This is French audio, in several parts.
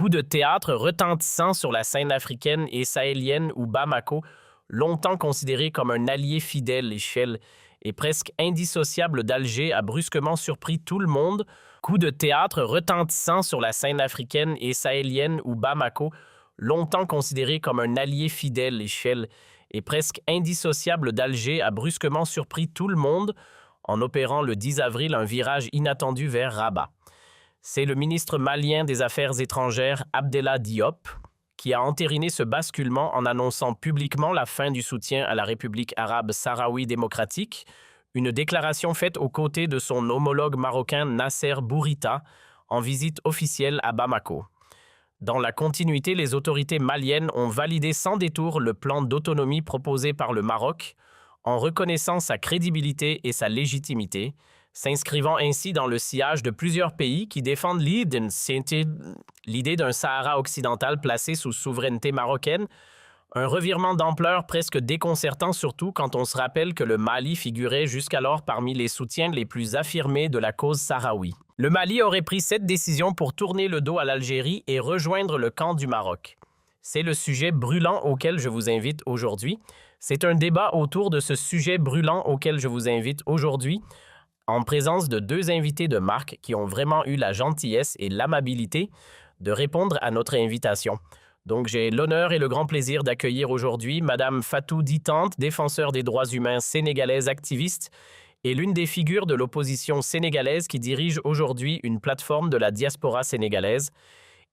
Coup de théâtre retentissant sur la scène africaine et sahélienne où Bamako, longtemps considéré comme un allié fidèle et presque indissociable d'Alger, a brusquement surpris tout le monde. Coup de théâtre retentissant sur la scène africaine et sahélienne où Bamako, longtemps considéré comme un allié fidèle et presque indissociable d'Alger, a brusquement surpris tout le monde en opérant le 10 avril un virage inattendu vers Rabat. C'est le ministre malien des Affaires étrangères, Abdellah Diop, qui a entériné ce basculement en annonçant publiquement la fin du soutien à la République arabe sahraoui démocratique, une déclaration faite aux côtés de son homologue marocain Nasser Bourita en visite officielle à Bamako. Dans la continuité, les autorités maliennes ont validé sans détour le plan d'autonomie proposé par le Maroc, en reconnaissant sa crédibilité et sa légitimité, s'inscrivant ainsi dans le sillage de plusieurs pays qui défendent l'idée d'un Sahara occidental placé sous souveraineté marocaine, un revirement d'ampleur presque déconcertant surtout quand on se rappelle que le Mali figurait jusqu'alors parmi les soutiens les plus affirmés de la cause sahraoui. Le Mali aurait pris cette décision pour tourner le dos à l'Algérie et rejoindre le camp du Maroc. C'est le sujet brûlant auquel je vous invite aujourd'hui. C'est un débat autour de ce sujet brûlant auquel je vous invite aujourd'hui, en présence de deux invités de marque qui ont vraiment eu la gentillesse et l'amabilité de répondre à notre invitation. Donc, j'ai l'honneur et le grand plaisir d'accueillir aujourd'hui Madame Fatou Ditante, défenseur des droits humains sénégalaise activiste et l'une des figures de l'opposition sénégalaise qui dirige aujourd'hui une plateforme de la diaspora sénégalaise.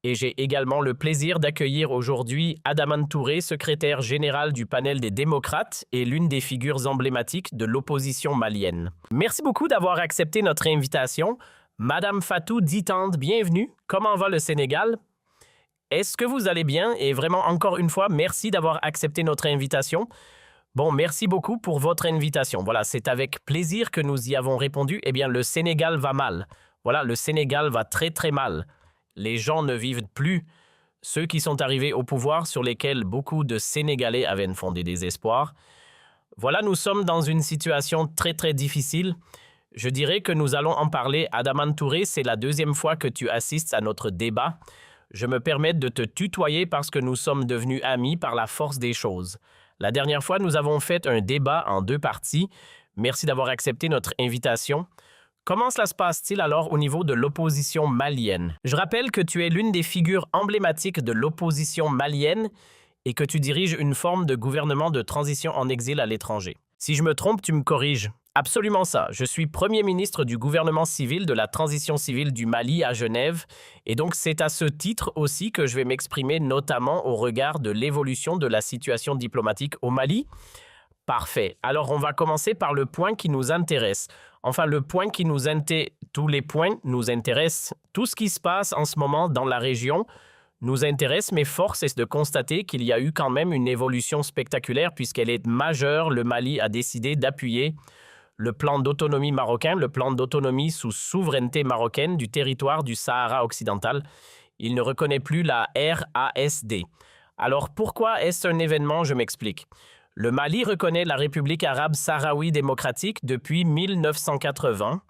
Et j'ai également le plaisir d'accueillir aujourd'hui Adamane Touré, secrétaire général du panel des démocrates et l'une des figures emblématiques de l'opposition malienne. Merci beaucoup d'avoir accepté notre invitation. Madame Fatou Ditante, bienvenue. Comment va le Sénégal? Est-ce que vous allez bien? Et vraiment, encore une fois, merci d'avoir accepté notre invitation. Bon, merci beaucoup pour votre invitation. Voilà, c'est avec plaisir que nous y avons répondu. Eh bien, le Sénégal va mal. Voilà, le Sénégal va très très mal. Les gens ne vivent plus. Ceux qui sont arrivés au pouvoir sur lesquels beaucoup de Sénégalais avaient fondé des espoirs. Voilà, nous sommes dans une situation très très difficile. Je dirais que nous allons en parler. Adamane Touré, c'est la deuxième fois que tu assistes à notre débat. Je me permets de te tutoyer parce que nous sommes devenus amis par la force des choses. La dernière fois, nous avons fait un débat en deux parties. Merci d'avoir accepté notre invitation. Comment cela se passe-t-il alors au niveau de l'opposition malienne? Je rappelle que tu es l'une des figures emblématiques de l'opposition malienne et que tu diriges une forme de gouvernement de transition en exil à l'étranger. Si je me trompe, tu me corriges. Absolument ça. Je suis Premier ministre du gouvernement civil de la transition civile du Mali à Genève et donc c'est à ce titre aussi que je vais m'exprimer notamment au regard de l'évolution de la situation diplomatique au Mali. Parfait. Alors, on va commencer par le point qui nous intéresse. Enfin, le point qui nous intéresse, tous les points nous intéressent. Tout ce qui se passe en ce moment dans la région nous intéresse, mais force est de constater qu'il y a eu quand même une évolution spectaculaire puisqu'elle est majeure. Le Mali a décidé d'appuyer le plan d'autonomie marocain, le plan d'autonomie sous souveraineté marocaine du territoire du Sahara occidental. Il ne reconnaît plus la RASD. Alors, pourquoi est-ce un événement? Je m'explique. Le Mali reconnaît la République arabe sahraoui démocratique depuis 1980.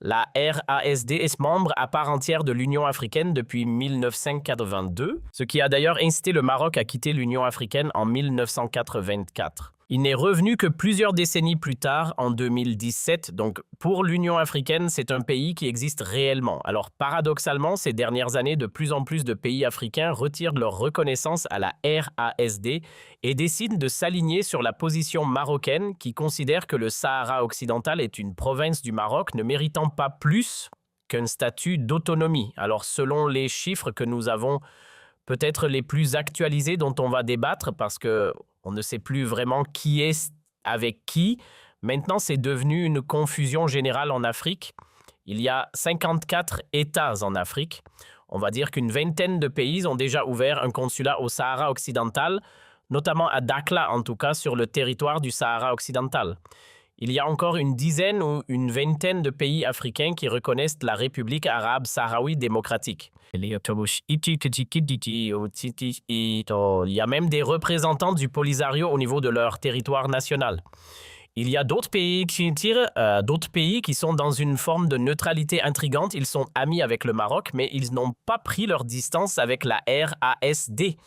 La RASD est membre à part entière de l'Union africaine depuis 1982, ce qui a d'ailleurs incité le Maroc à quitter l'Union africaine en 1984. Il n'est revenu que plusieurs décennies plus tard, en 2017. Donc, pour l'Union africaine, c'est un pays qui existe réellement. Alors, paradoxalement, ces dernières années, de plus en plus de pays africains retirent leur reconnaissance à la RASD et décident de s'aligner sur la position marocaine qui considère que le Sahara occidental est une province du Maroc ne méritant pas plus qu'un statut d'autonomie. Alors, selon les chiffres que nous avons, peut-être les plus actualisés dont on va débattre parce que on ne sait plus vraiment qui est avec qui. Maintenant, c'est devenu une confusion générale en Afrique. Il y a 54 États en Afrique. On va dire qu'une vingtaine de pays ont déjà ouvert un consulat au Sahara occidental, notamment à Dakhla en tout cas, sur le territoire du Sahara occidental. Il y a encore une dizaine ou une vingtaine de pays africains qui reconnaissent la République arabe sahraoui démocratique. Il y a même des représentants du Polisario au niveau de leur territoire national. Il y a d'autres pays qui sont dans une forme de neutralité intrigante. Ils sont amis avec le Maroc, mais ils n'ont pas pris leur distance avec la RASD.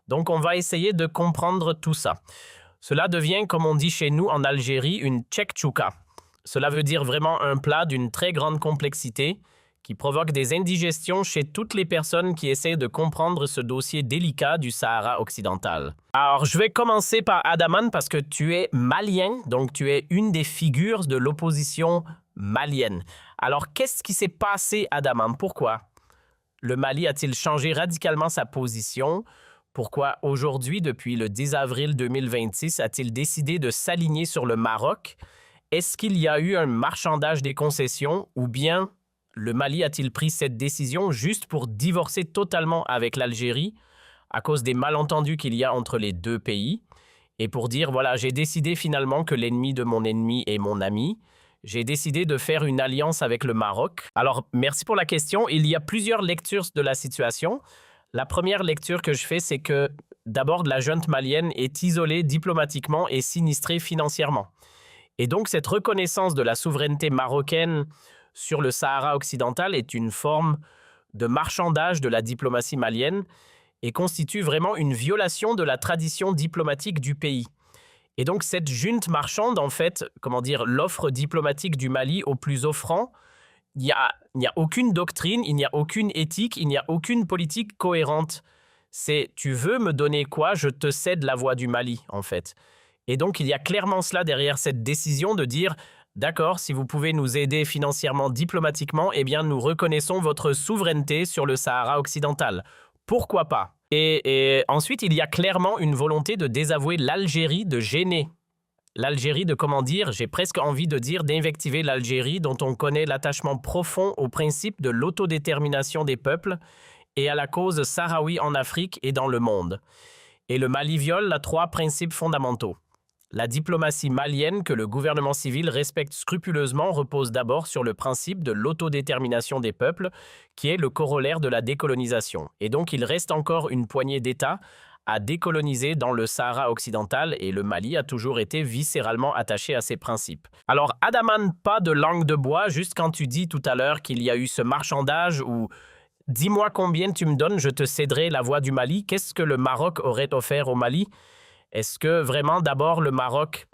Donc, on va essayer de comprendre tout ça. Cela devient, comme on dit chez nous en Algérie, une tchekchouka. Cela veut dire vraiment un plat d'une très grande complexité qui provoque des indigestions chez toutes les personnes qui essaient de comprendre ce dossier délicat du Sahara occidental. Alors, je vais commencer par Adaman parce que tu es malien, donc tu es une des figures de l'opposition malienne. Alors, qu'est-ce qui s'est passé, Adaman? Pourquoi le Mali a-t-il changé radicalement sa position? Pourquoi aujourd'hui, depuis le 10 avril 2026, a-t-il décidé de s'aligner sur le Maroc? Est-ce qu'il y a eu un marchandage des concessions ou bien le Mali a-t-il pris cette décision juste pour divorcer totalement avec l'Algérie à cause des malentendus qu'il y a entre les deux pays et pour dire, voilà, j'ai décidé finalement que l'ennemi de mon ennemi est mon ami. J'ai décidé de faire une alliance avec le Maroc. Alors, merci pour la question. Il y a plusieurs lectures de la situation. La première lecture que je fais, c'est que d'abord, la junte malienne est isolée diplomatiquement et sinistrée financièrement. Et donc, cette reconnaissance de la souveraineté marocaine sur le Sahara occidental est une forme de marchandage de la diplomatie malienne et constitue vraiment une violation de la tradition diplomatique du pays. Et donc, cette junte marchande, en fait, l'offre diplomatique du Mali au plus offrant, il n'y a aucune doctrine, il n'y a aucune éthique, il n'y a aucune politique cohérente. C'est, tu veux me donner quoi, je te cède la voie du Mali, en fait. Et donc, il y a clairement cela derrière cette décision de dire, d'accord, si vous pouvez nous aider financièrement, diplomatiquement, eh bien, nous reconnaissons votre souveraineté sur le Sahara occidental. Pourquoi pas? Et ensuite, il y a clairement une volonté de désavouer l'Algérie, de gêner l'Algérie, j'ai presque envie de dire, d'invectiver l'Algérie, dont on connaît l'attachement profond au principe de l'autodétermination des peuples et à la cause sahraoui en Afrique et dans le monde. Et le Mali viole les 3 principes fondamentaux. La diplomatie malienne que le gouvernement civil respecte scrupuleusement repose d'abord sur le principe de l'autodétermination des peuples, qui est le corollaire de la décolonisation. Et donc il reste encore une poignée d'États à décoloniser dans le Sahara occidental et le Mali a toujours été viscéralement attaché à ces principes. Alors, Adaman, pas de langue de bois, juste quand tu dis tout à l'heure qu'il y a eu ce marchandage ou « dis-moi combien tu me donnes, je te céderai la voie du Mali », qu'est-ce que le Maroc aurait offert au Mali? Est-ce que vraiment, d'abord, le Maroc,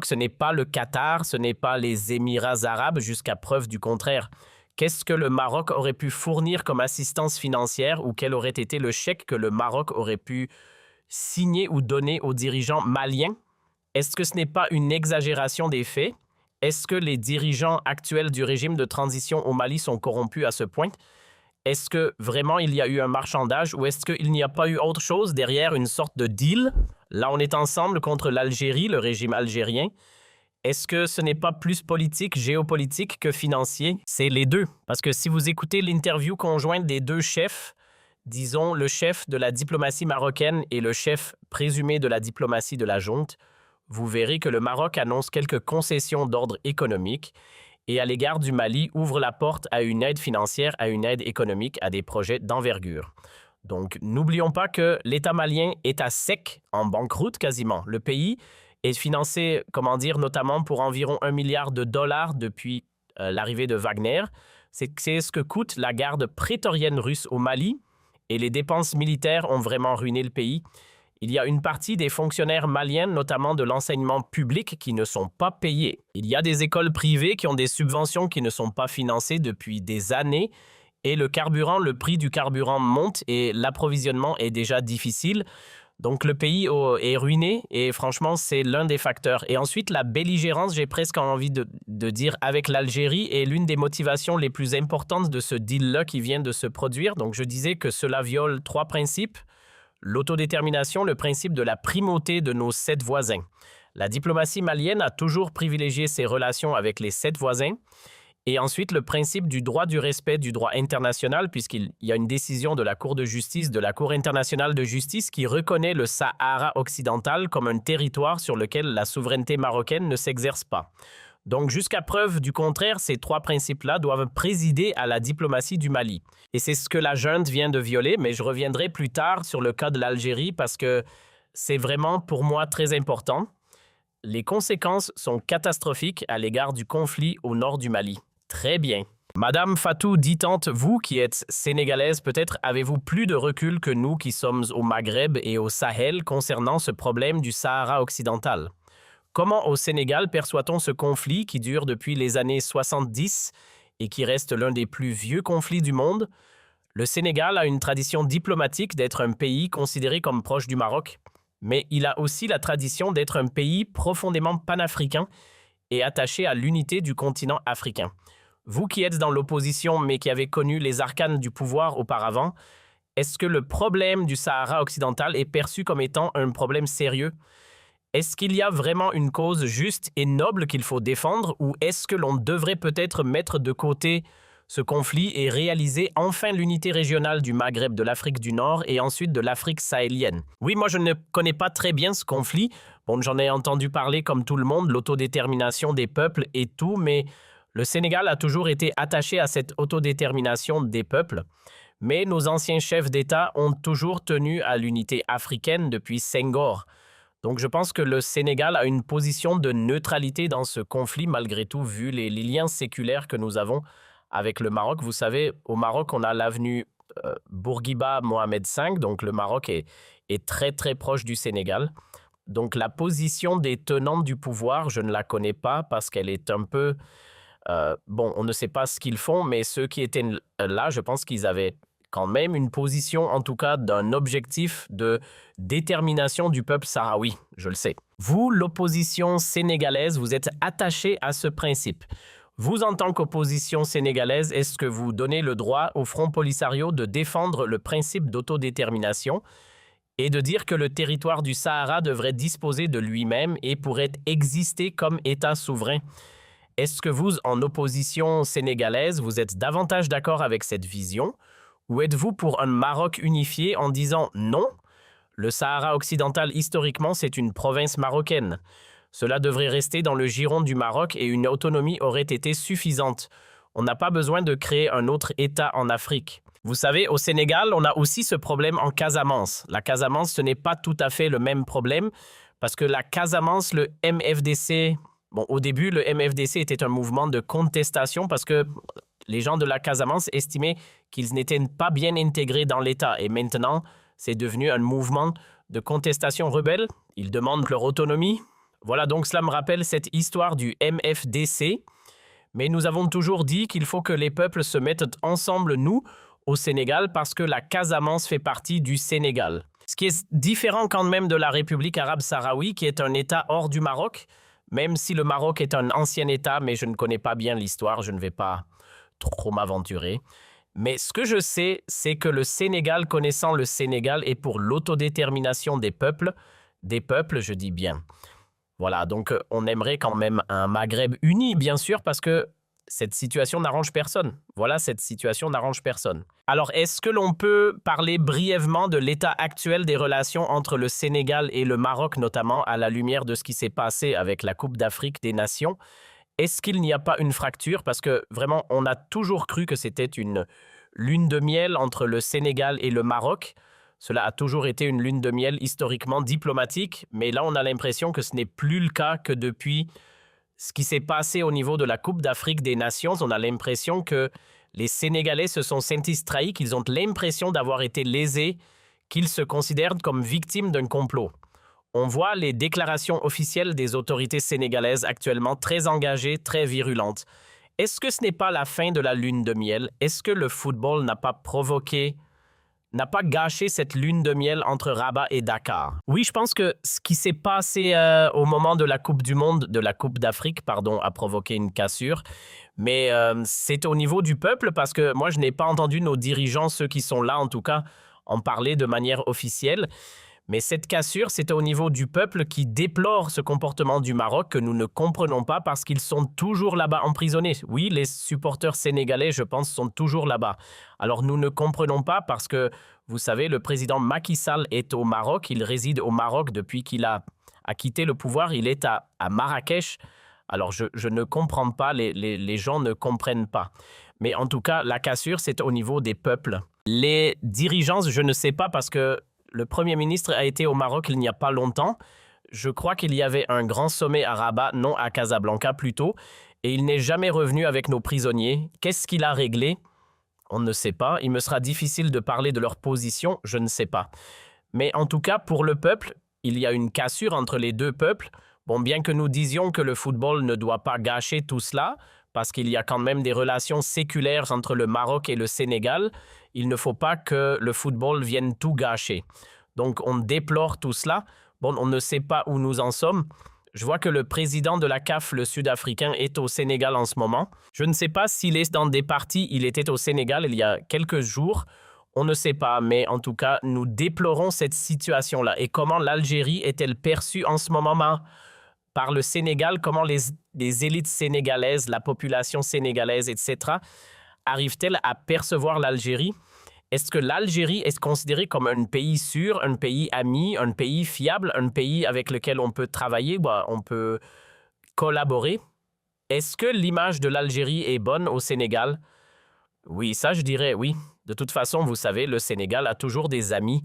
ce n'est pas le Qatar, ce n'est pas les Émirats arabes, jusqu'à preuve du contraire. Qu'est-ce que le Maroc aurait pu fournir comme assistance financière ou quel aurait été le chèque que le Maroc aurait pu signer ou donner aux dirigeants maliens? Est-ce que ce n'est pas une exagération des faits? Est-ce que les dirigeants actuels du régime de transition au Mali sont corrompus à ce point? Est-ce que vraiment il y a eu un marchandage ou est-ce qu'il n'y a pas eu autre chose derrière une sorte de deal? Là, on est ensemble contre l'Algérie, le régime algérien. Est-ce que ce n'est pas plus politique, géopolitique que financier? C'est les deux. Parce que si vous écoutez l'interview conjointe des deux chefs, disons le chef de la diplomatie marocaine et le chef présumé de la diplomatie de la junte, vous verrez que le Maroc annonce quelques concessions d'ordre économique et à l'égard du Mali ouvre la porte à une aide financière, à une aide économique, à des projets d'envergure. Donc, n'oublions pas que l'État malien est à sec, en banqueroute quasiment. Le pays est financé, notamment pour environ $1 milliard depuis l'arrivée de Wagner. C'est ce que coûte la garde prétorienne russe au Mali et les dépenses militaires ont vraiment ruiné le pays. Il y a une partie des fonctionnaires maliens, notamment de l'enseignement public, qui ne sont pas payés. Il y a des écoles privées qui ont des subventions qui ne sont pas financées depuis des années et le prix du carburant monte et l'approvisionnement est déjà difficile. Donc le pays est ruiné et franchement, c'est l'un des facteurs. Et ensuite, la belligérance, j'ai presque envie de dire, avec l'Algérie est l'une des motivations les plus importantes de ce deal-là qui vient de se produire. Donc je disais que cela viole 3 principes. L'autodétermination, le principe de la primauté de nos 7 voisins. La diplomatie malienne a toujours privilégié ses relations avec les 7 voisins. Et ensuite, le principe du droit du respect du droit international, puisqu'il y a une décision de la Cour de justice, de la Cour internationale de justice, qui reconnaît le Sahara occidental comme un territoire sur lequel la souveraineté marocaine ne s'exerce pas. Donc, jusqu'à preuve du contraire, ces 3 principes-là doivent présider à la diplomatie du Mali. Et c'est ce que la junte vient de violer, mais je reviendrai plus tard sur le cas de l'Algérie parce que c'est vraiment pour moi très important. Les conséquences sont catastrophiques à l'égard du conflit au nord du Mali. Très bien. Madame Fatou Ditante, vous qui êtes sénégalaise, peut-être avez-vous plus de recul que nous qui sommes au Maghreb et au Sahel concernant ce problème du Sahara occidental. Comment au Sénégal perçoit-on ce conflit qui dure depuis les années 70 et qui reste l'un des plus vieux conflits du monde? Le Sénégal a une tradition diplomatique d'être un pays considéré comme proche du Maroc, mais il a aussi la tradition d'être un pays profondément panafricain et attaché à l'unité du continent africain. Vous qui êtes dans l'opposition mais qui avez connu les arcanes du pouvoir auparavant, est-ce que le problème du Sahara occidental est perçu comme étant un problème sérieux? Est-ce qu'il y a vraiment une cause juste et noble qu'il faut défendre ou est-ce que l'on devrait peut-être mettre de côté ce conflit et réaliser enfin l'unité régionale du Maghreb, de l'Afrique du Nord et ensuite de l'Afrique sahélienne? Oui, moi je ne connais pas très bien ce conflit. Bon, j'en ai entendu parler comme tout le monde, l'autodétermination des peuples et tout, mais le Sénégal a toujours été attaché à cette autodétermination des peuples. Mais nos anciens chefs d'État ont toujours tenu à l'unité africaine depuis Senghor. Donc je pense que le Sénégal a une position de neutralité dans ce conflit malgré tout, vu les liens séculaires que nous avons avec le Maroc. Vous savez, au Maroc, on a l'avenue Bourguiba Mohamed V, donc le Maroc est très très proche du Sénégal. Donc la position des tenants du pouvoir, je ne la connais pas parce qu'elle est un peu... bon, on ne sait pas ce qu'ils font, mais ceux qui étaient là, je pense qu'ils avaient quand même une position, en tout cas, d'un objectif de détermination du peuple sahraoui, je le sais. Vous, l'opposition sénégalaise, vous êtes attaché à ce principe. Vous, en tant qu'opposition sénégalaise, est-ce que vous donnez le droit au Front Polisario de défendre le principe d'autodétermination et de dire que le territoire du Sahara devrait disposer de lui-même et pourrait exister comme État souverain? Est-ce que vous, en opposition sénégalaise, vous êtes davantage d'accord avec cette vision? Ou êtes-vous pour un Maroc unifié en disant non? Le Sahara occidental, historiquement, c'est une province marocaine. Cela devrait rester dans le giron du Maroc et une autonomie aurait été suffisante. On n'a pas besoin de créer un autre État en Afrique. Vous savez, au Sénégal, on a aussi ce problème en Casamance. La Casamance, ce n'est pas tout à fait le même problème parce que la Casamance, le MFDC... Bon, au début, le MFDC était un mouvement de contestation parce que les gens de la Casamance estimaient qu'ils n'étaient pas bien intégrés dans l'État. Et maintenant, c'est devenu un mouvement de contestation rebelle. Ils demandent leur autonomie. Voilà, donc cela me rappelle cette histoire du MFDC. Mais nous avons toujours dit qu'il faut que les peuples se mettent ensemble, nous, au Sénégal, parce que la Casamance fait partie du Sénégal. Ce qui est différent quand même de la République arabe sahraoui, qui est un État hors du Maroc, même si le Maroc est un ancien État, mais je ne connais pas bien l'histoire, je ne vais pas trop m'aventurer. Mais ce que je sais, c'est que le Sénégal, connaissant le Sénégal, est pour l'autodétermination des peuples, je dis bien. Voilà, donc on aimerait quand même un Maghreb uni, bien sûr, parce que cette situation n'arrange personne. Voilà, cette situation n'arrange personne. Alors, est-ce que l'on peut parler brièvement de l'état actuel des relations entre le Sénégal et le Maroc, notamment à la lumière de ce qui s'est passé avec la Coupe d'Afrique des Nations? Est-ce qu'il n'y a pas une fracture? Parce que vraiment, on a toujours cru que c'était une lune de miel entre le Sénégal et le Maroc. Cela a toujours été une lune de miel historiquement diplomatique, mais là, on a l'impression que ce n'est plus le cas que depuis ce qui s'est passé au niveau de la Coupe d'Afrique des Nations. On a l'impression que les Sénégalais se sont sentis trahis, qu'ils ont l'impression d'avoir été lésés, qu'ils se considèrent comme victimes d'un complot. On voit les déclarations officielles des autorités sénégalaises actuellement très engagées, très virulentes. Est-ce que ce n'est pas la fin de la lune de miel? Est-ce que le football n'a pas gâché cette lune de miel entre Rabat et Dakar? Oui, je pense que ce qui s'est passé au moment de la Coupe du Monde, de la Coupe d'Afrique, pardon, a provoqué une cassure. Mais c'est au niveau du peuple parce que moi, je n'ai pas entendu nos dirigeants, ceux qui sont là en tout cas, en parler de manière officielle. Mais cette cassure, c'est au niveau du peuple qui déplore ce comportement du Maroc que nous ne comprenons pas parce qu'ils sont toujours là-bas emprisonnés. Oui, les supporters sénégalais, je pense, sont toujours là-bas. Alors nous ne comprenons pas parce que, vous savez, le président Macky Sall est au Maroc. Il réside au Maroc depuis qu'il a quitté le pouvoir. Il est à Marrakech. Alors je ne comprends pas, les gens ne comprennent pas. Mais en tout cas, la cassure, c'est au niveau des peuples. Les dirigeants, je ne sais pas parce que le Premier ministre a été au Maroc il n'y a pas longtemps. Je crois qu'il y avait un grand sommet à Rabat, non à Casablanca plutôt, et il n'est jamais revenu avec nos prisonniers. Qu'est-ce qu'il a réglé? On ne sait pas. Il me sera difficile de parler de leur position, je ne sais pas. Mais en tout cas, pour le peuple, il y a une cassure entre les deux peuples. Bon, bien que nous disions que le football ne doit pas gâcher tout cela, parce qu'il y a quand même des relations séculaires entre le Maroc et le Sénégal, il ne faut pas que le football vienne tout gâcher. Donc on déplore tout cela. Bon, on ne sait pas où nous en sommes. Je vois que le président de la CAF, le Sud-Africain, est au Sénégal en ce moment. Je ne sais pas s'il est dans des parties. Il était au Sénégal il y a quelques jours. On ne sait pas, mais en tout cas, nous déplorons cette situation-là. Et comment l'Algérie est-elle perçue en ce moment par le Sénégal? Comment les élites sénégalaises, la population sénégalaise, etc., arrivent-elles à percevoir l'Algérie? Est-ce que l'Algérie est considérée comme un pays sûr, un pays ami, un pays fiable, un pays avec lequel on peut travailler, on peut collaborer? Est-ce que l'image de l'Algérie est bonne au Sénégal? Oui, ça je dirais oui. De toute façon, vous savez, le Sénégal a toujours des amis.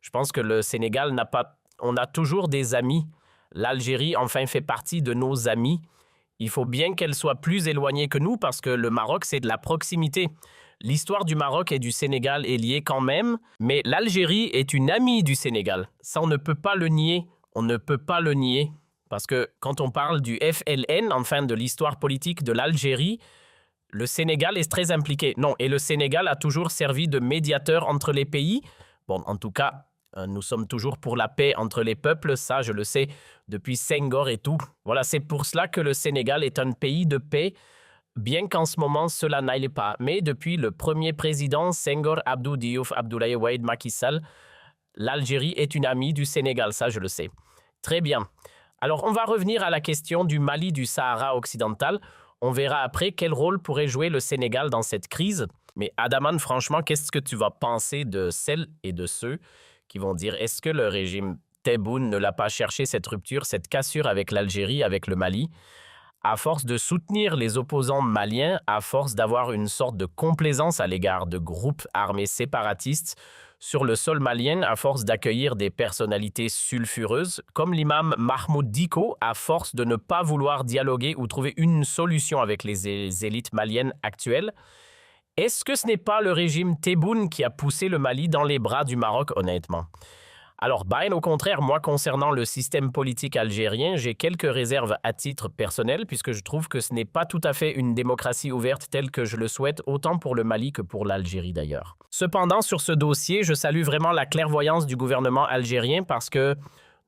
Je pense que le Sénégal n'a pas... On a toujours des amis. L'Algérie, enfin, fait partie de nos amis. Il faut bien qu'elle soit plus éloignée que nous parce que le Maroc, c'est de la proximité. L'histoire du Maroc et du Sénégal est liée quand même, mais l'Algérie est une amie du Sénégal. Ça, on ne peut pas le nier. On ne peut pas le nier. Parce que quand on parle du FLN, enfin de l'histoire politique de l'Algérie, le Sénégal est très impliqué. Non, et le Sénégal a toujours servi de médiateur entre les pays. Bon, en tout cas, nous sommes toujours pour la paix entre les peuples, ça je le sais depuis Senghor et tout. Voilà, c'est pour cela que le Sénégal est un pays de paix, bien qu'en ce moment cela n'aille pas. Mais depuis le premier président Senghor Abdou Diouf Abdoulaye Wade Macky Sall, l'Algérie est une amie du Sénégal, ça je le sais. Très bien. Alors on va revenir à la question du Mali du Sahara occidental. On verra après quel rôle pourrait jouer le Sénégal dans cette crise. Mais Adaman, franchement, qu'est-ce que tu vas penser de celles et de ceux qui vont dire est-ce que le régime Tebboune ne l'a pas cherché cette rupture, cette cassure avec l'Algérie, avec le Mali, à force de soutenir les opposants maliens, à force d'avoir une sorte de complaisance à l'égard de groupes armés séparatistes sur le sol malien, à force d'accueillir des personnalités sulfureuses, comme l'imam Mahmoud Dicko, à force de ne pas vouloir dialoguer ou trouver une solution avec les élites maliennes actuelles. Est-ce que ce n'est pas le régime Tebboune qui a poussé le Mali dans les bras du Maroc, honnêtement? Alors, bien au contraire, moi, concernant le système politique algérien, j'ai quelques réserves à titre personnel, puisque je trouve que ce n'est pas tout à fait une démocratie ouverte telle que je le souhaite, autant pour le Mali que pour l'Algérie d'ailleurs. Cependant, sur ce dossier, je salue vraiment la clairvoyance du gouvernement algérien parce que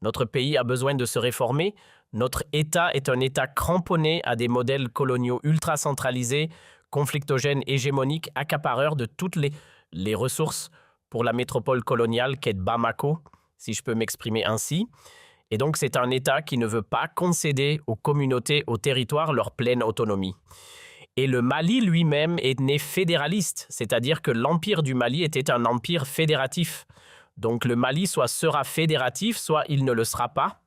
notre pays a besoin de se réformer. Notre État est un État cramponné à des modèles coloniaux ultra centralisés, conflictogènes, hégémoniques, accapareurs de toutes les ressources pour la métropole coloniale qu'est Bamako, si je peux m'exprimer ainsi. Et donc, c'est un État qui ne veut pas concéder aux communautés, aux territoires, leur pleine autonomie. Et le Mali lui-même est né fédéraliste, c'est-à-dire que l'empire du Mali était un empire fédératif. Donc, le Mali soit sera fédératif, soit il ne le sera pas.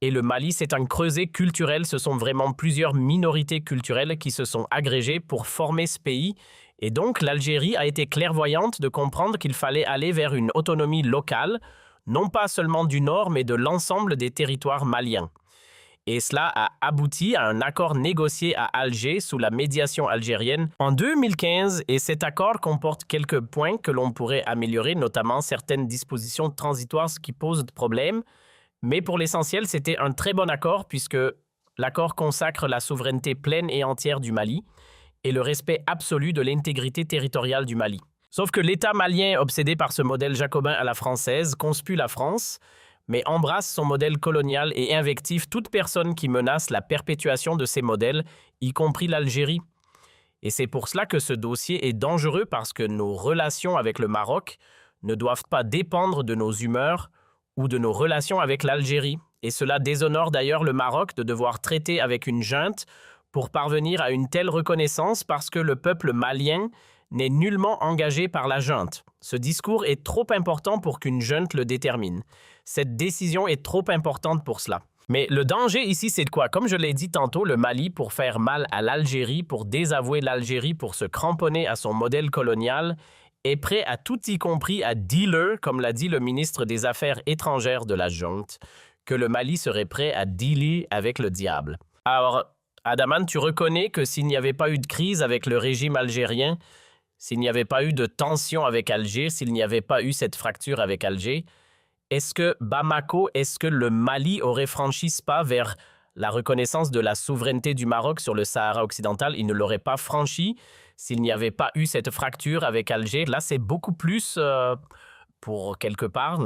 Et le Mali, c'est un creuset culturel. Ce sont vraiment plusieurs minorités culturelles qui se sont agrégées pour former ce pays. Et donc, l'Algérie a été clairvoyante de comprendre qu'il fallait aller vers une autonomie locale, non pas seulement du nord, mais de l'ensemble des territoires maliens. Et cela a abouti à un accord négocié à Alger sous la médiation algérienne en 2015. Et cet accord comporte quelques points que l'on pourrait améliorer, notamment certaines dispositions transitoires qui posent problème. Mais pour l'essentiel, c'était un très bon accord puisque l'accord consacre la souveraineté pleine et entière du Mali et le respect absolu de l'intégrité territoriale du Mali. Sauf que l'État malien, obsédé par ce modèle jacobin à la française, conspue la France, mais embrasse son modèle colonial et invective toute personne qui menace la perpétuation de ces modèles, y compris l'Algérie. Et c'est pour cela que ce dossier est dangereux parce que nos relations avec le Maroc ne doivent pas dépendre de nos humeurs ou de nos relations avec l'Algérie. Et cela déshonore d'ailleurs le Maroc de devoir traiter avec une junte pour parvenir à une telle reconnaissance parce que le peuple malien n'est nullement engagé par la junte. Ce discours est trop important pour qu'une junte le détermine. Cette décision est trop importante pour cela. Mais le danger ici, c'est de quoi? Comme je l'ai dit tantôt, le Mali, pour faire mal à l'Algérie, pour désavouer l'Algérie, pour se cramponner à son modèle colonial, est prêt à tout y compris à dealer, comme l'a dit le ministre des Affaires étrangères de la junte, que le Mali serait prêt à dealer avec le diable. Alors, Adaman, tu reconnais que s'il n'y avait pas eu de crise avec le régime algérien, s'il n'y avait pas eu de tension avec Alger, s'il n'y avait pas eu cette fracture avec Alger, est-ce que Bamako, est-ce que le Mali aurait franchi ce pas vers la reconnaissance de la souveraineté du Maroc sur le Sahara occidental? Il ne l'aurait pas franchi s'il n'y avait pas eu cette fracture avec Alger. Là, c'est beaucoup plus, pour quelque part,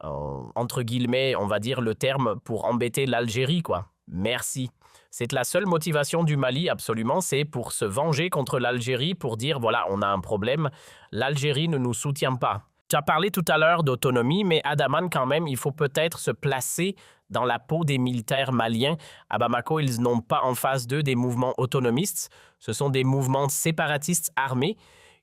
entre guillemets, on va dire le terme pour embêter l'Algérie, quoi. Merci. C'est la seule motivation du Mali, absolument, c'est pour se venger contre l'Algérie, pour dire, voilà, on a un problème, l'Algérie ne nous soutient pas. Tu as parlé tout à l'heure d'autonomie, mais Adaman, quand même, il faut peut-être se placer dans la peau des militaires maliens. À Bamako, ils n'ont pas en face d'eux des mouvements autonomistes. Ce sont des mouvements séparatistes armés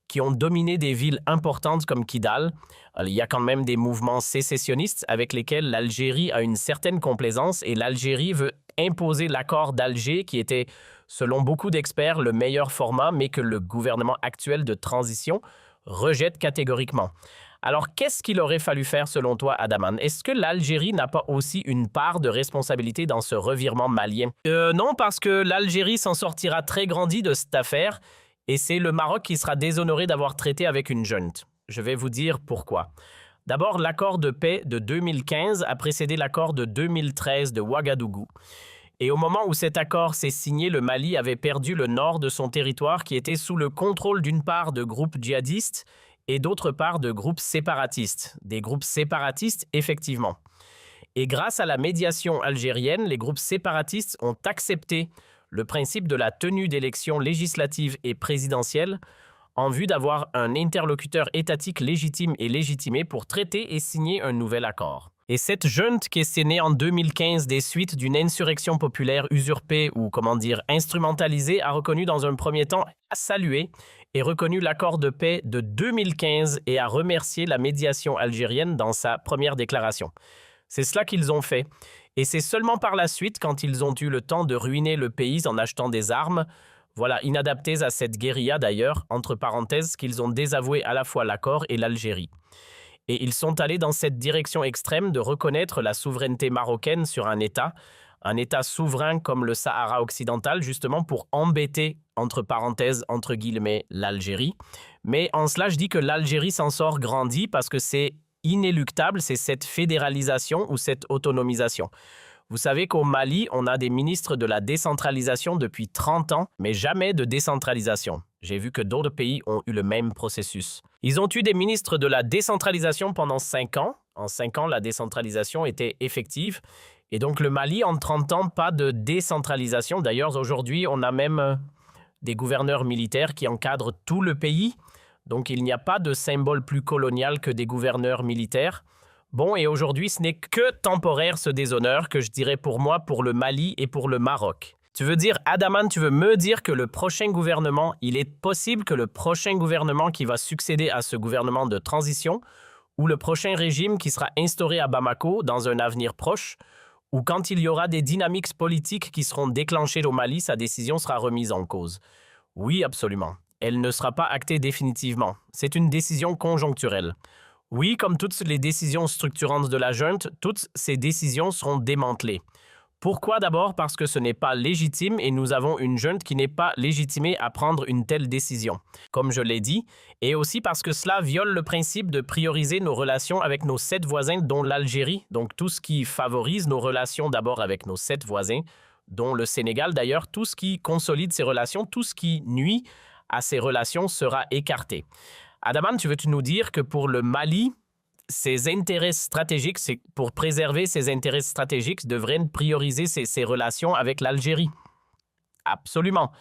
qui ont dominé des villes importantes comme Kidal. Il y a quand même des mouvements sécessionnistes avec lesquels l'Algérie a une certaine complaisance et l'Algérie veut imposer l'accord d'Alger qui était, selon beaucoup d'experts, le meilleur format, mais que le gouvernement actuel de transition rejette catégoriquement. Alors, qu'est-ce qu'il aurait fallu faire selon toi, Adaman? Est-ce que l'Algérie n'a pas aussi une part de responsabilité dans ce revirement malien? Non, parce que l'Algérie s'en sortira très grandi de cette affaire et c'est le Maroc qui sera déshonoré d'avoir traité avec une junte. Je vais vous dire pourquoi. D'abord, l'accord de paix de 2015 a précédé l'accord de 2013 de Ouagadougou. Et au moment où cet accord s'est signé, le Mali avait perdu le nord de son territoire qui était sous le contrôle d'une part de groupes djihadistes et d'autre part de groupes séparatistes. Des groupes séparatistes, effectivement. Et grâce à la médiation algérienne, les groupes séparatistes ont accepté le principe de la tenue d'élections législatives et présidentielles en vue d'avoir un interlocuteur étatique légitime et légitimé pour traiter et signer un nouvel accord. Et cette junte qui est née en 2015 des suites d'une insurrection populaire usurpée ou, instrumentalisée, a reconnu dans un premier temps, a salué et reconnu l'accord de paix de 2015 et a remercié la médiation algérienne dans sa première déclaration. C'est cela qu'ils ont fait. Et c'est seulement par la suite, quand ils ont eu le temps de ruiner le pays en achetant des armes, inadaptées à cette guérilla d'ailleurs, entre parenthèses, qu'ils ont désavoué à la fois l'accord et l'Algérie. Et ils sont allés dans cette direction extrême de reconnaître la souveraineté marocaine sur un État souverain comme le Sahara occidental, justement pour embêter, entre parenthèses, entre guillemets, l'Algérie. Mais en cela, je dis que l'Algérie s'en sort grandie parce que c'est inéluctable, c'est cette fédéralisation ou cette autonomisation. Vous savez qu'au Mali, on a des ministres de la décentralisation depuis 30 ans, mais jamais de décentralisation. J'ai vu que d'autres pays ont eu le même processus. Ils ont eu des ministres de la décentralisation pendant 5 ans. En 5 ans, la décentralisation était effective. Et donc le Mali, en 30 ans, pas de décentralisation. D'ailleurs, aujourd'hui, on a même des gouverneurs militaires qui encadrent tout le pays. Donc il n'y a pas de symbole plus colonial que des gouverneurs militaires. Bon, et aujourd'hui, ce n'est que temporaire ce déshonneur que je dirais pour moi, pour le Mali et pour le Maroc. Tu veux dire, Adaman, tu veux me dire que le prochain gouvernement, il est possible que le prochain gouvernement qui va succéder à ce gouvernement de transition ou le prochain régime qui sera instauré à Bamako dans un avenir proche, ou quand il y aura des dynamiques politiques qui seront déclenchées au Mali, sa décision sera remise en cause? Oui, absolument. Elle ne sera pas actée définitivement. C'est une décision conjoncturelle. Oui, comme toutes les décisions structurantes de la junte, toutes ces décisions seront démantelées. Pourquoi d'abord? Parce que ce n'est pas légitime et nous avons une junte qui n'est pas légitimée à prendre une telle décision, comme je l'ai dit, et aussi parce que cela viole le principe de prioriser nos relations avec nos 7 voisins, dont l'Algérie, donc tout ce qui favorise nos relations d'abord avec nos 7 voisins, dont le Sénégal d'ailleurs, tout ce qui consolide ces relations, tout ce qui nuit à ces relations sera écarté. Adaman, tu veux-tu nous dire que pour le Mali, ses intérêts stratégiques, pour préserver ses intérêts stratégiques, devraient prioriser ses relations avec l'Algérie? Absolument.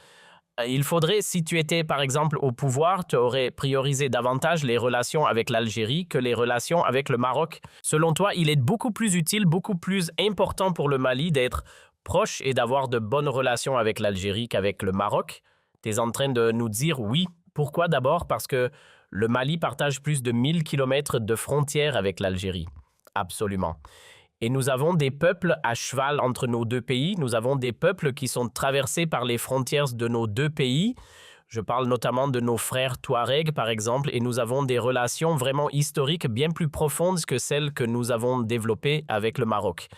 Il faudrait, si tu étais par exemple au pouvoir, tu aurais priorisé davantage les relations avec l'Algérie que les relations avec le Maroc. Selon toi, il est beaucoup plus utile, beaucoup plus important pour le Mali d'être proche et d'avoir de bonnes relations avec l'Algérie qu'avec le Maroc? Tu es en train de nous dire oui. Pourquoi d'abord? Parce que le Mali partage plus de 1000 km de frontières avec l'Algérie. Absolument. Et nous avons des peuples à cheval entre nos deux pays. Nous avons des peuples qui sont traversés par les frontières de nos deux pays. Je parle notamment de nos frères Touaregs, par exemple, et nous avons des relations vraiment historiques bien plus profondes que celles que nous avons développées avec le Maroc.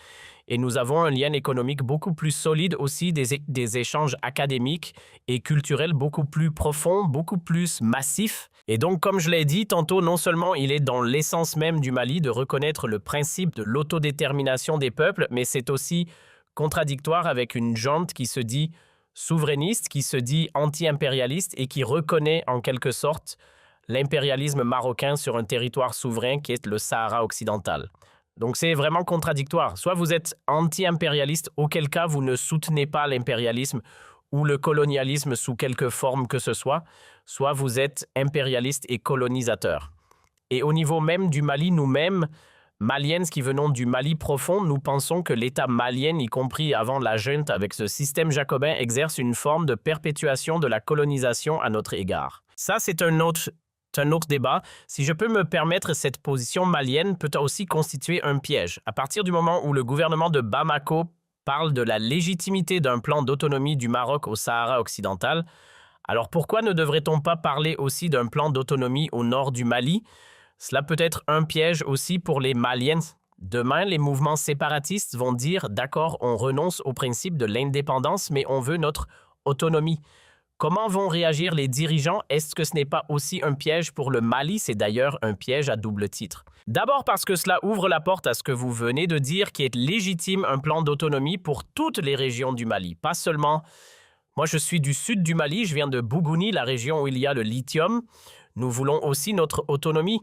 et nous avons un lien économique beaucoup plus solide aussi, des échanges académiques et culturels beaucoup plus profonds, beaucoup plus massifs. Et donc, comme je l'ai dit tantôt, non seulement il est dans l'essence même du Mali de reconnaître le principe de l'autodétermination des peuples, mais c'est aussi contradictoire avec une junte qui se dit souverainiste, qui se dit anti-impérialiste et qui reconnaît en quelque sorte l'impérialisme marocain sur un territoire souverain qui est le Sahara occidental. Donc c'est vraiment contradictoire. Soit vous êtes anti-impérialiste, auquel cas vous ne soutenez pas l'impérialisme ou le colonialisme sous quelque forme que ce soit vous êtes impérialiste et colonisateur. Et au niveau même du Mali, nous-mêmes, Maliens qui venons du Mali profond, nous pensons que l'État malien, y compris avant la junte avec ce système jacobin, exerce une forme de perpétuation de la colonisation à notre égard. Ça, c'est un autre débat. Si je peux me permettre, cette position malienne peut aussi constituer un piège. À partir du moment où le gouvernement de Bamako parle de la légitimité d'un plan d'autonomie du Maroc au Sahara occidental, alors pourquoi ne devrait-on pas parler aussi d'un plan d'autonomie au nord du Mali? Cela peut être un piège aussi pour les Maliens. Demain, les mouvements séparatistes vont dire « D'accord, on renonce au principe de l'indépendance, mais on veut notre autonomie ». Comment vont réagir les dirigeants? Est-ce que ce n'est pas aussi un piège pour le Mali? C'est d'ailleurs un piège à double titre. D'abord parce que cela ouvre la porte à ce que vous venez de dire, qui est légitime un plan d'autonomie pour toutes les régions du Mali. Pas seulement... Moi, je suis du sud du Mali, je viens de Bougouni, la région où il y a le lithium. Nous voulons aussi notre autonomie,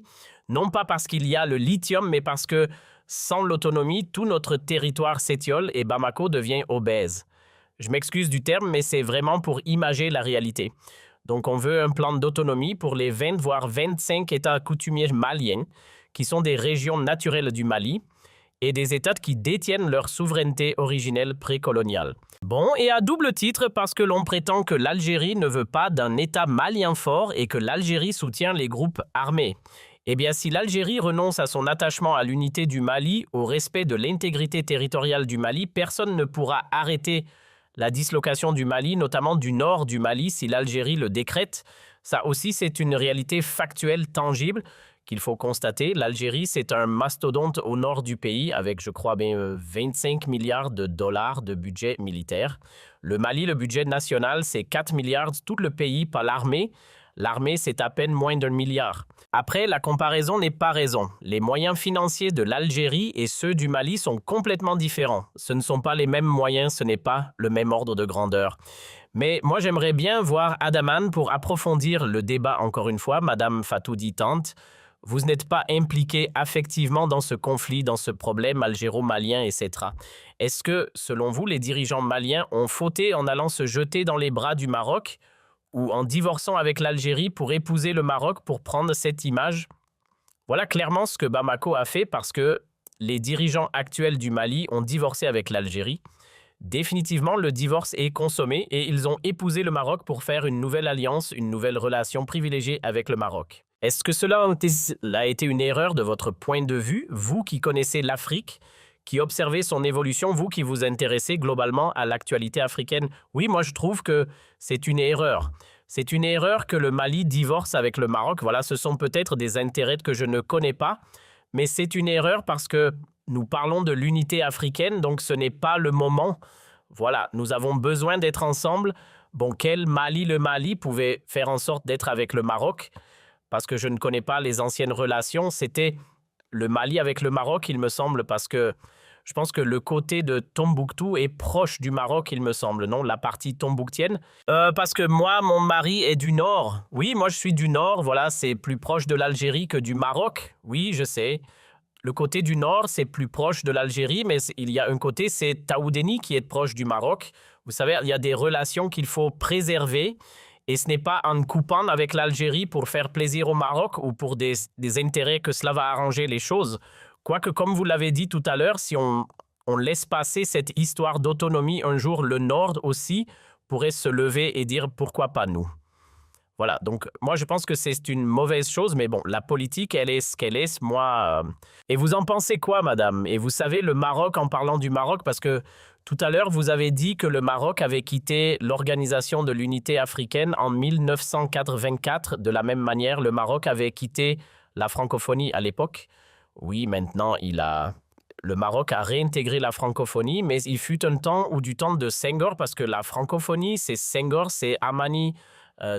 non pas parce qu'il y a le lithium, mais parce que sans l'autonomie, tout notre territoire s'étiole et Bamako devient obèse. Je m'excuse du terme, mais c'est vraiment pour imager la réalité. Donc, on veut un plan d'autonomie pour les 20 voire 25 États coutumiers maliens, qui sont des régions naturelles du Mali, et des États qui détiennent leur souveraineté originelle précoloniale. Bon, et à double titre parce que l'on prétend que l'Algérie ne veut pas d'un État malien fort et que l'Algérie soutient les groupes armés. Eh bien, si l'Algérie renonce à son attachement à l'unité du Mali, au respect de l'intégrité territoriale du Mali, personne ne pourra arrêter la dislocation du Mali, notamment du nord du Mali, si l'Algérie le décrète. Ça aussi, c'est une réalité factuelle, tangible, qu'il faut constater. L'Algérie, c'est un mastodonte au nord du pays avec, je crois, 25 milliards de dollars de budget militaire. Le Mali, le budget national, c'est 4 milliards, tout le pays, pas l'armée. L'armée, c'est à peine moins d'1 milliard. Après, la comparaison n'est pas raison. Les moyens financiers de l'Algérie et ceux du Mali sont complètement différents. Ce ne sont pas les mêmes moyens, ce n'est pas le même ordre de grandeur. Mais moi, j'aimerais bien voir Adaman pour approfondir le débat encore une fois. Madame Fatou dit tante, vous n'êtes pas impliqué affectivement dans ce conflit, dans ce problème algéro-malien, etc. Est-ce que, selon vous, les dirigeants maliens ont fauté en allant se jeter dans les bras du Maroc ou en divorçant avec l'Algérie pour épouser le Maroc pour prendre cette image? Voilà clairement ce que Bamako a fait parce que les dirigeants actuels du Mali ont divorcé avec l'Algérie. Définitivement, le divorce est consommé et ils ont épousé le Maroc pour faire une nouvelle alliance, une nouvelle relation privilégiée avec le Maroc. Est-ce que cela a été une erreur de votre point de vue, vous qui connaissez l'Afrique, qui observez son évolution, vous qui vous intéressez globalement à l'actualité africaine? Oui, moi je trouve que c'est une erreur. C'est une erreur que le Mali divorce avec le Maroc. Voilà, ce sont peut-être des intérêts que je ne connais pas, mais c'est une erreur parce que nous parlons de l'unité africaine, donc ce n'est pas le moment. Voilà, nous avons besoin d'être ensemble. Bon, quel Mali le Mali pouvait faire en sorte d'être avec le Maroc? Parce que je ne connais pas les anciennes relations, c'était le Mali avec le Maroc, il me semble, parce que je pense que le côté de Tombouctou est proche du Maroc, il me semble, non? La partie tombouctienne. Parce que moi, mon mari est du Nord. Oui, moi je suis du Nord, voilà, c'est plus proche de l'Algérie que du Maroc. Oui, je sais. Le côté du Nord, c'est plus proche de l'Algérie, mais il y a un côté, c'est Taoudéni qui est proche du Maroc. Vous savez, il y a des relations qu'il faut préserver. Et ce n'est pas en coupant avec l'Algérie pour faire plaisir au Maroc ou pour des intérêts que cela va arranger les choses. Quoique, comme vous l'avez dit tout à l'heure, si on laisse passer cette histoire d'autonomie, un jour, le Nord aussi pourrait se lever et dire « pourquoi pas nous ?» Voilà, donc moi je pense que c'est une mauvaise chose, mais bon, la politique, elle est ce qu'elle est, moi... Et vous en pensez quoi, madame? Et vous savez, le Maroc, en parlant du Maroc, parce que tout à l'heure, vous avez dit que le Maroc avait quitté l'Organisation de l'Unité africaine en 1984. De la même manière, le Maroc avait quitté la francophonie à l'époque. Oui, maintenant, Le Maroc a réintégré la francophonie, mais il fut un temps ou du temps de Senghor, parce que la francophonie, c'est Senghor, c'est Amani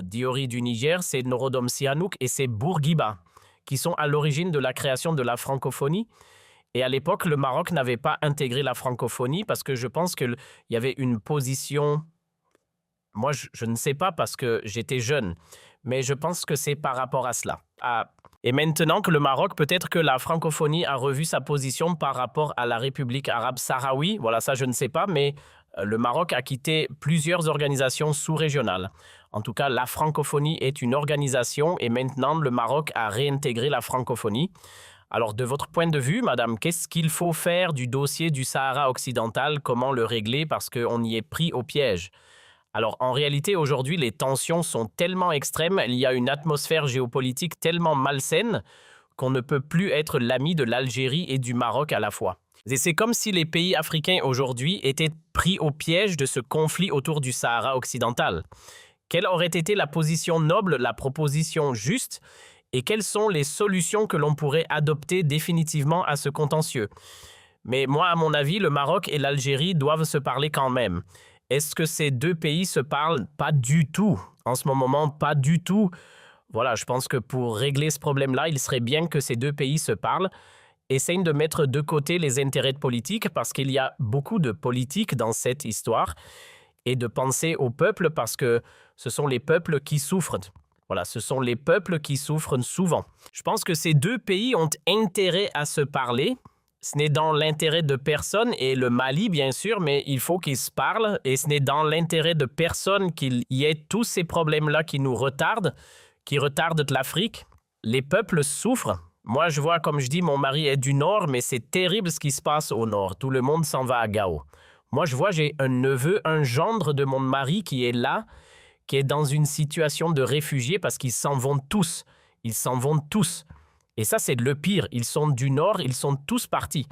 Diori du Niger, c'est Norodom Sihanouk et c'est Bourguiba, qui sont à l'origine de la création de la francophonie. Et à l'époque, le Maroc n'avait pas intégré la francophonie parce que je pense qu'il y avait une position. Moi, je ne sais pas parce que j'étais jeune, mais je pense que c'est par rapport à cela. Et maintenant que le Maroc, peut-être que la francophonie a revu sa position par rapport à la République arabe sahraoui, voilà, ça je ne sais pas, mais le Maroc a quitté plusieurs organisations sous-régionales. En tout cas, la francophonie est une organisation et maintenant le Maroc a réintégré la francophonie. Alors, de votre point de vue, madame, qu'est-ce qu'il faut faire du dossier du Sahara occidental? Comment le régler? Parce qu'on y est pris au piège. Alors, en réalité, aujourd'hui, les tensions sont tellement extrêmes, il y a une atmosphère géopolitique tellement malsaine qu'on ne peut plus être l'ami de l'Algérie et du Maroc à la fois. Et c'est comme si les pays africains aujourd'hui étaient pris au piège de ce conflit autour du Sahara occidental. Quelle aurait été la position noble, la proposition juste, et quelles sont les solutions que l'on pourrait adopter définitivement à ce contentieux? Mais moi, à mon avis, le Maroc et l'Algérie doivent se parler quand même. Est-ce que ces deux pays se parlent? Pas du tout. En ce moment, pas du tout. Voilà, je pense que pour régler ce problème-là, il serait bien que ces deux pays se parlent, essayent de mettre de côté les intérêts politiques parce qu'il y a beaucoup de politique dans cette histoire et de penser au peuple parce que ce sont les peuples qui souffrent. Voilà, ce sont les peuples qui souffrent souvent. Je pense que ces deux pays ont intérêt à se parler. Ce n'est dans l'intérêt de personne, et le Mali, bien sûr, mais il faut qu'ils se parlent, et ce n'est dans l'intérêt de personne qu'il y ait tous ces problèmes-là qui nous retardent, qui retardent l'Afrique. Les peuples souffrent. Moi, je vois, comme je dis, mon mari est du Nord, mais c'est terrible ce qui se passe au Nord. Tout le monde s'en va à Gao. Moi, je vois, j'ai un neveu, un gendre de mon mari qui est là, qui est dans une situation de réfugié parce qu'ils s'en vont tous. Ils s'en vont tous. Et ça, c'est le pire. Ils sont du Nord, ils sont tous partis.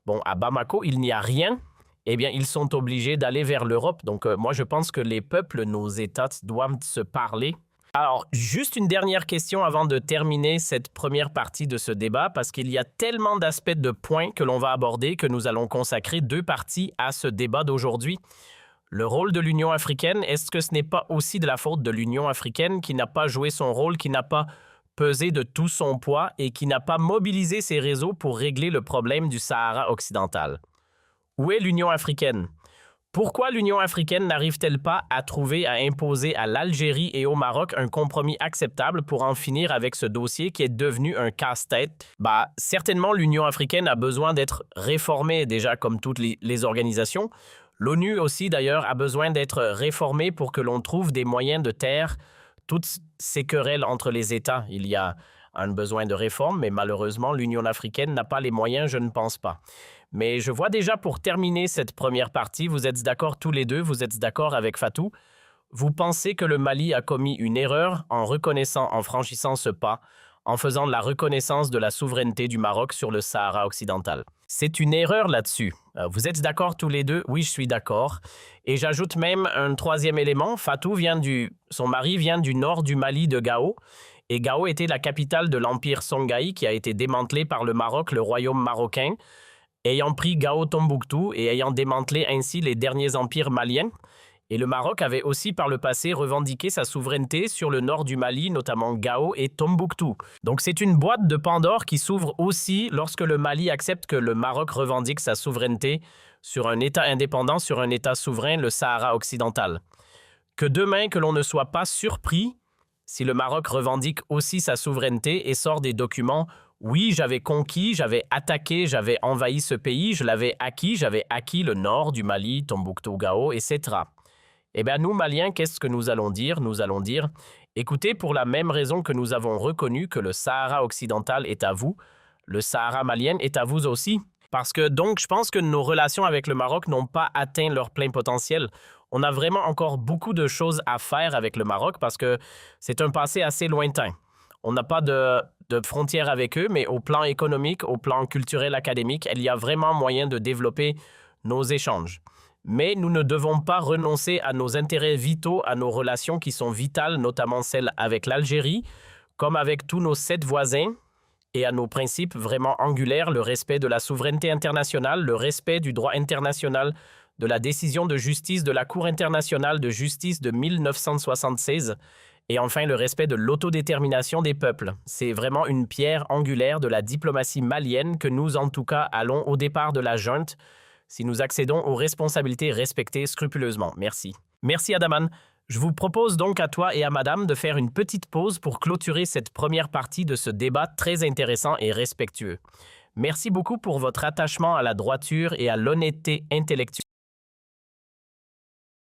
Bon, à Bamako, il n'y a rien. Eh bien, ils sont obligés d'aller vers l'Europe. Donc, moi, je pense que les peuples, nos États, doivent se parler. Alors, juste une dernière question avant de terminer cette première partie de ce débat, parce qu'il y a tellement d'aspects de points que l'on va aborder que nous allons consacrer 2 parties à ce débat d'aujourd'hui. Le rôle de l'Union africaine, est-ce que ce n'est pas aussi de la faute de l'Union africaine qui n'a pas joué son rôle, qui n'a pas pesé de tout son poids et qui n'a pas mobilisé ses réseaux pour régler le problème du Sahara occidental? Où est l'Union africaine? Pourquoi l'Union africaine n'arrive-t-elle pas à trouver à imposer à l'Algérie et au Maroc un compromis acceptable pour en finir avec ce dossier qui est devenu un casse-tête? Certainement, l'Union africaine a besoin d'être réformée déjà comme toutes les organisations. L'ONU aussi, d'ailleurs, a besoin d'être réformée pour que l'on trouve des moyens de taire toutes ces querelles entre les États. Il y a un besoin de réforme, mais malheureusement, l'Union africaine n'a pas les moyens, je ne pense pas. Mais je vois déjà pour terminer cette première partie, vous êtes d'accord tous les deux, vous êtes d'accord avec Fatou. Vous pensez que le Mali a commis une erreur en franchissant ce pas, en faisant de la reconnaissance de la souveraineté du Maroc sur le Sahara occidental. C'est une erreur là-dessus. Vous êtes d'accord tous les deux? Oui, je suis d'accord. Et j'ajoute même un troisième élément. Fatou son mari vient du nord du Mali, de Gao. Et Gao était la capitale de l'empire Songhai qui a été démantelé par le Maroc, le royaume marocain, ayant pris Gao-Tombouctou et ayant démantelé ainsi les derniers empires maliens. Et le Maroc avait aussi par le passé revendiqué sa souveraineté sur le nord du Mali, notamment Gao et Tombouctou. Donc c'est une boîte de Pandore qui s'ouvre aussi lorsque le Mali accepte que le Maroc revendique sa souveraineté sur un État indépendant, sur un État souverain, le Sahara occidental. Que demain, que l'on ne soit pas surpris si le Maroc revendique aussi sa souveraineté et sort des documents. Oui, j'avais conquis, j'avais attaqué, j'avais envahi ce pays, j'avais acquis le nord du Mali, Tombouctou, Gao, etc. Eh bien, nous, Maliens, qu'est-ce que nous allons dire? Nous allons dire, écoutez, pour la même raison que nous avons reconnu que le Sahara occidental est à vous, le Sahara malien est à vous aussi. Parce que donc, je pense que nos relations avec le Maroc n'ont pas atteint leur plein potentiel. On a vraiment encore beaucoup de choses à faire avec le Maroc parce que c'est un passé assez lointain. On n'a pas de frontières avec eux, mais au plan économique, au plan culturel, académique, il y a vraiment moyen de développer nos échanges. Mais nous ne devons pas renoncer à nos intérêts vitaux, à nos relations qui sont vitales, notamment celles avec l'Algérie, comme avec tous nos 7 voisins et à nos principes vraiment angulaires, le respect de la souveraineté internationale, le respect du droit international, de la décision de justice de la Cour internationale de justice de 1976, et enfin le respect de l'autodétermination des peuples. C'est vraiment une pierre angulaire de la diplomatie malienne que nous, en tout cas, allons au départ de la junte si nous accédons aux responsabilités respectées scrupuleusement. Merci. Merci Adaman. Je vous propose donc à toi et à madame de faire une petite pause pour clôturer cette première partie de ce débat très intéressant et respectueux. Merci beaucoup pour votre attachement à la droiture et à l'honnêteté intellectuelle.